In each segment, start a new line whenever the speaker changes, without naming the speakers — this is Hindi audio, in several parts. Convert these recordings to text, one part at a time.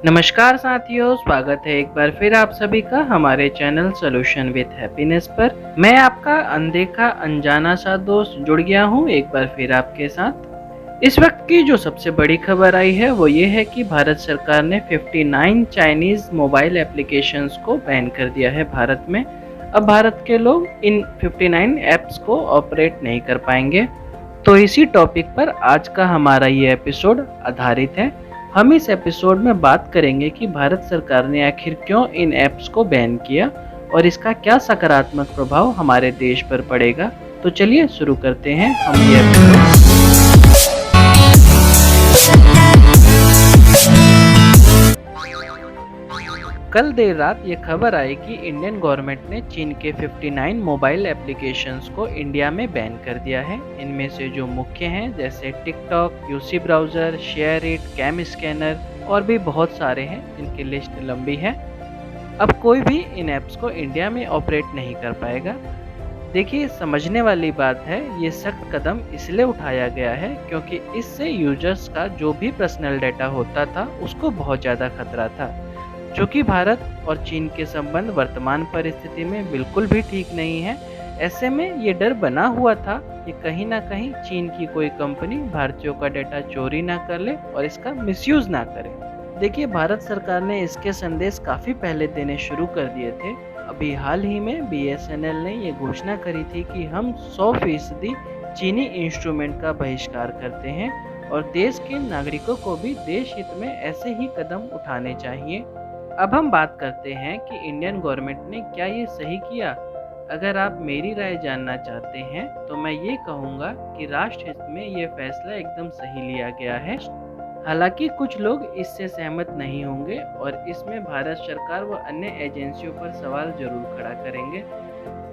नमस्कार साथियों, स्वागत है एक बार फिर आप सभी का हमारे चैनल सोल्यूशन विद हैप्पीनेस पर। मैं आपका अनदेखा अनजाना सा दोस्त जुड़ गया हूँ एक बार फिर आपके साथ। इस वक्त की जो सबसे बड़ी खबर आई है वो ये है कि भारत सरकार ने 59 चाइनीज मोबाइल एप्लीकेशंस को बैन कर दिया है भारत में। अब भारत के लोग इन 59 ऐप्स को ऑपरेट नहीं कर पाएंगे। तो इसी टॉपिक पर आज का हमारा ये एपिसोड आधारित है। हम इस एपिसोड में बात करेंगे कि भारत सरकार ने आखिर क्यों इन ऐप्स को बैन किया और इसका क्या सकारात्मक प्रभाव हमारे देश पर पड़ेगा। तो चलिए शुरू करते हैं हम ये एपिसोड। कल देर रात ये खबर आई कि इंडियन गवर्नमेंट ने चीन के 59 मोबाइल एप्लीकेशंस को इंडिया में बैन कर दिया है। इनमें से जो मुख्य हैं जैसे TikTok, UC browser, ShareIt, CamScanner और भी बहुत सारे हैं जिनकी लिस्ट लंबी है। अब कोई भी इन ऐप्स को इंडिया में ऑपरेट नहीं कर पाएगा। देखिए, समझने वाली बात है, ये सख्त कदम इसलिए उठाया गया है क्योंकि इससे यूजर्स का जो भी पर्सनल डाटा होता था उसको बहुत ज़्यादा खतरा था। चूँकि भारत और चीन के संबंध वर्तमान परिस्थिति में बिल्कुल भी ठीक नहीं है, ऐसे में ये डर बना हुआ था कि कहीं ना कहीं चीन की कोई कंपनी भारतीयों का डाटा चोरी ना कर ले और इसका मिसयूज ना करे। देखिए, भारत सरकार ने इसके संदेश काफ़ी पहले देने शुरू कर दिए थे। अभी हाल ही में बीएसएनएल ने ये घोषणा करी थी कि हम 100% चीनी इंस्ट्रूमेंट का बहिष्कार करते हैं और देश के नागरिकों को भी देश हित में ऐसे ही कदम उठाने चाहिए। अब हम बात करते हैं कि इंडियन गवर्नमेंट ने क्या ये सही किया। अगर आप मेरी राय जानना चाहते हैं तो मैं ये कहूँगा कि राष्ट्र हित में ये फैसला एकदम सही लिया गया है। हालांकि कुछ लोग इससे सहमत नहीं होंगे और इसमें भारत सरकार व अन्य एजेंसियों पर सवाल जरूर खड़ा करेंगे।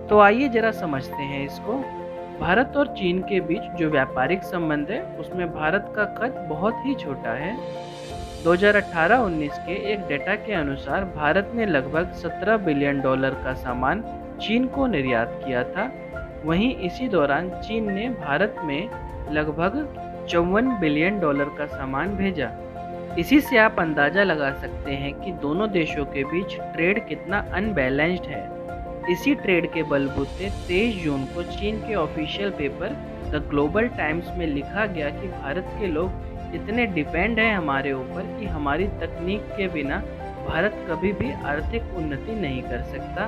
तो आइए जरा समझते हैं इसको। भारत और चीन के बीच जो व्यापारिक संबंध है उसमें भारत का कद बहुत ही छोटा है। 2018-19 के एक डेटा के अनुसार भारत ने लगभग $17 बिलियन का सामान चीन को निर्यात किया था। वहीं इसी दौरान चीन ने भारत में लगभग $54 बिलियन का सामान भेजा। इसी से आप अंदाजा लगा सकते हैं कि दोनों देशों के बीच ट्रेड कितना अनबैलेंस्ड है। इसी ट्रेड के बलबूते 23 जून को चीन के official paper the global times में लिखा गया कि भारत के लोग इतने डिपेंड हैं हमारे ऊपर कि हमारी तकनीक के बिना भारत कभी भी आर्थिक उन्नति नहीं कर सकता।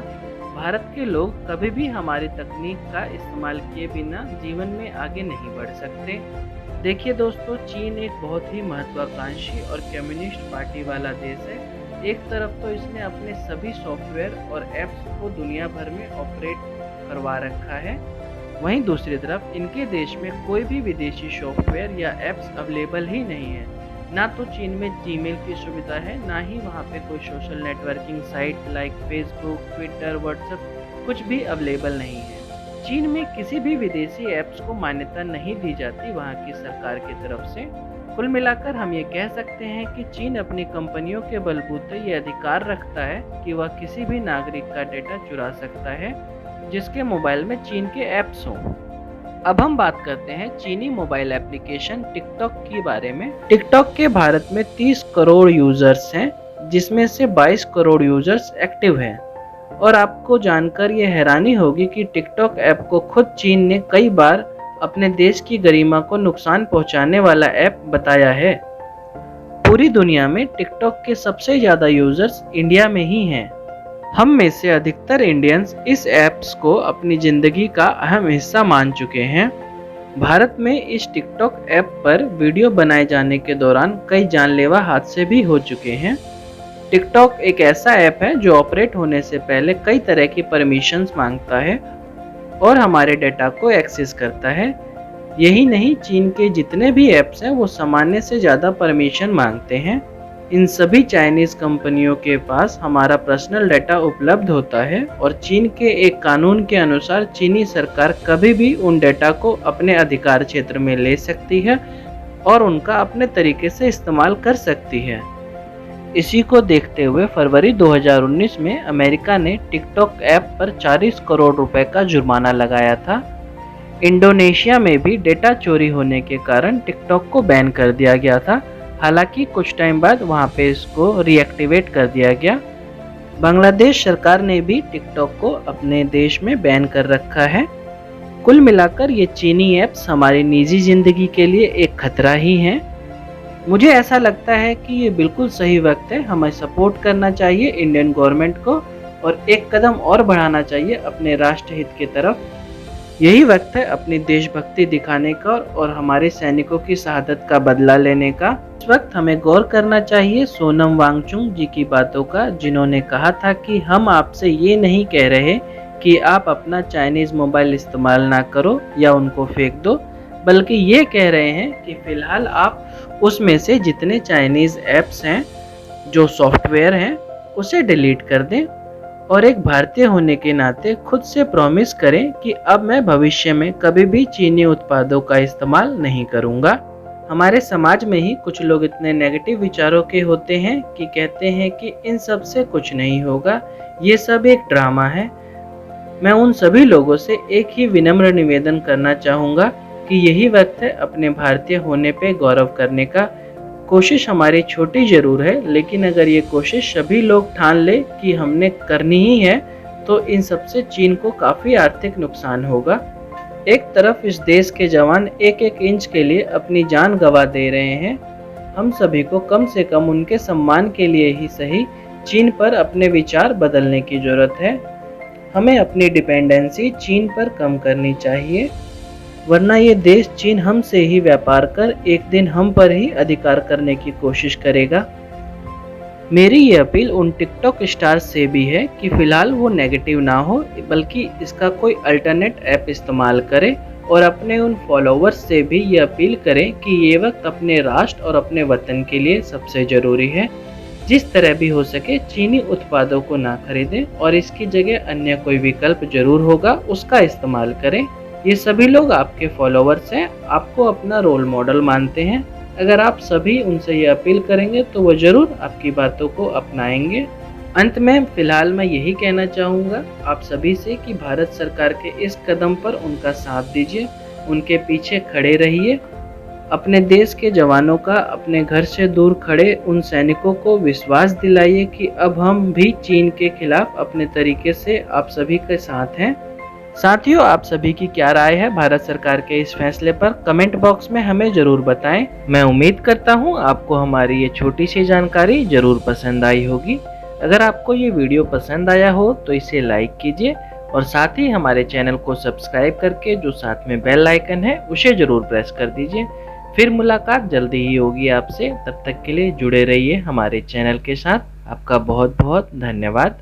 भारत के लोग कभी भी हमारी तकनीक का इस्तेमाल किए बिना जीवन में आगे नहीं बढ़ सकते। देखिए दोस्तों, चीन एक बहुत ही महत्वाकांक्षी और कम्युनिस्ट पार्टी वाला देश है। एक तरफ तो इसने अपने सभी सॉफ्टवेयर और ऐप्स को दुनिया भर में ऑपरेट करवा रखा है, वहीं दूसरी तरफ इनके देश में कोई भी विदेशी सॉफ्टवेयर या ऐप्स अवेलेबल ही नहीं है। ना तो चीन में जीमेल की सुविधा है, ना ही वहाँ पे कोई social networking site like Facebook, Twitter, WhatsApp कुछ भी अवेलेबल नहीं है। चीन में किसी भी विदेशी ऐप्स को मान्यता नहीं दी जाती वहाँ की सरकार की तरफ से। कुल मिलाकर हम ये कह सकते हैं कि चीन अपनी कंपनियों के बलबूते ये अधिकार रखता है कि वह किसी भी नागरिक का डेटा चुरा सकता है जिसके मोबाइल में चीन के ऐप्स हों। अब हम बात करते हैं चीनी मोबाइल एप्लीकेशन टिकटॉक के बारे में। टिकटॉक के भारत में 30 करोड़ यूजर्स हैं, जिसमें से 22 करोड़ यूजर्स एक्टिव हैं। और आपको जानकर ये हैरानी होगी कि टिकटॉक ऐप को खुद चीन ने कई बार अपने देश की गरिमा को नुकसान पहुंचाने वाला ऐप बताया है। पूरी दुनिया में टिकटॉक के सबसे ज़्यादा यूजर्स इंडिया में ही हैं। हम में से अधिकतर इंडियंस इस ऐप्स को अपनी ज़िंदगी का अहम हिस्सा मान चुके हैं। भारत में इस टिकटॉक ऐप पर वीडियो बनाए जाने के दौरान कई जानलेवा हादसे भी हो चुके हैं। टिकटॉक एक ऐसा ऐप है जो ऑपरेट होने से पहले कई तरह की परमिशंस मांगता है और हमारे डेटा को एक्सेस करता है। यही नहीं, चीन के जितने भी ऐप्स हैं वो सामान्य से ज़्यादा परमिशन मांगते हैं। इन सभी चाइनीज़ कंपनियों के पास हमारा पर्सनल डाटा उपलब्ध होता है और चीन के एक कानून के अनुसार चीनी सरकार कभी भी उन डाटा को अपने अधिकार क्षेत्र में ले सकती है और उनका अपने तरीके से इस्तेमाल कर सकती है। इसी को देखते हुए फरवरी 2019 में अमेरिका ने टिकटॉक ऐप पर 40 करोड़ रुपए का जुर्माना लगाया था। इंडोनेशिया में भी डेटा चोरी होने के कारण टिकटॉक को बैन कर दिया गया था। हालांकि कुछ टाइम बाद वहां पे इसको रीएक्टिवेट कर दिया गया। बांग्लादेश सरकार ने भी टिकटॉक को अपने देश में बैन कर रखा है। कुल मिलाकर ये चीनी ऐप्स हमारी निजी ज़िंदगी के लिए एक खतरा ही हैं। मुझे ऐसा लगता है कि ये बिल्कुल सही वक्त है, हमें सपोर्ट करना चाहिए इंडियन गवर्नमेंट को और एक कदम और बढ़ाना चाहिए अपने राष्ट्र हित की तरफ। यही वक्त है अपनी देशभक्ति दिखाने का और हमारे सैनिकों की शहादत का बदला लेने का। इस वक्त हमें गौर करना चाहिए सोनम वांगचुक जी की बातों का, जिन्होंने कहा था कि हम आपसे ये नहीं कह रहे कि आप अपना चाइनीज़ मोबाइल इस्तेमाल ना करो या उनको फेंक दो, बल्कि ये कह रहे हैं कि फ़िलहाल आप उसमें से जितने चाइनीज़ ऐप्स हैं, जो सॉफ्टवेयर हैं, उसे डिलीट कर दें और एक भारतीय होने के नाते खुद से प्रॉमिस करें कि अब मैं भविष्य में कभी भी चीनी उत्पादों का इस्तेमाल नहीं करूंगा। हमारे समाज में ही कुछ लोग इतने नेगेटिव विचारों के होते हैं कि कहते हैं कि इन सब से कुछ नहीं होगा, ये सब एक ड्रामा है। मैं उन सभी लोगों से एक ही विनम्र निवेदन करना चाहूँगा कि यही वक्त है अपने भारतीय होने पे गौरव करने का। कोशिश हमारी छोटी ज़रूर है, लेकिन अगर ये कोशिश सभी लोग ठान ले कि हमने करनी ही है, तो इन सबसे चीन को काफ़ी आर्थिक नुकसान होगा। एक तरफ इस देश के जवान एक एक इंच के लिए अपनी जान गंवा दे रहे हैं, हम सभी को कम से कम उनके सम्मान के लिए ही सही चीन पर अपने विचार बदलने की ज़रूरत है। हमें अपनी डिपेंडेंसी चीन पर कम करनी चाहिए, वरना ये देश चीन हमसे ही व्यापार कर एक दिन हम पर ही अधिकार करने की कोशिश करेगा। मेरी ये अपील उन टिकटॉक स्टार्स से भी है कि फ़िलहाल वो नेगेटिव ना हो, बल्कि इसका कोई अल्टरनेट ऐप इस्तेमाल करे और अपने उन फॉलोवर्स से भी ये अपील करें कि ये वक्त अपने राष्ट्र और अपने वतन के लिए सबसे ज़रूरी है। जिस तरह भी हो सके चीनी उत्पादों को ना खरीदें और इसकी जगह अन्य कोई विकल्प जरूर होगा, उसका इस्तेमाल करें। ये सभी लोग आपके फॉलोवर्स हैं, आपको अपना रोल मॉडल मानते हैं। अगर आप सभी उनसे ये अपील करेंगे तो वो ज़रूर आपकी बातों को अपनाएंगे। अंत में फ़िलहाल मैं यही कहना चाहूँगा आप सभी से कि भारत सरकार के इस कदम पर उनका साथ दीजिए, उनके पीछे खड़े रहिए। अपने देश के जवानों का अपने घर से दूर खड़े उन सैनिकों को विश्वास दिलाइए कि अब हम भी चीन के खिलाफ अपने तरीके से आप सभी के साथ हैं। साथियों, आप सभी की क्या राय है भारत सरकार के इस फैसले पर? कमेंट बॉक्स में हमें ज़रूर बताएं। मैं उम्मीद करता हूं आपको हमारी ये छोटी सी जानकारी ज़रूर पसंद आई होगी। अगर आपको ये वीडियो पसंद आया हो तो इसे लाइक कीजिए और साथ ही हमारे चैनल को सब्सक्राइब करके जो साथ में बेल आइकन है उसे ज़रूर प्रेस कर दीजिए। फिर मुलाकात जल्दी ही होगी आपसे, तब तक के लिए जुड़े रहिए हमारे चैनल के साथ। आपका बहुत बहुत धन्यवाद।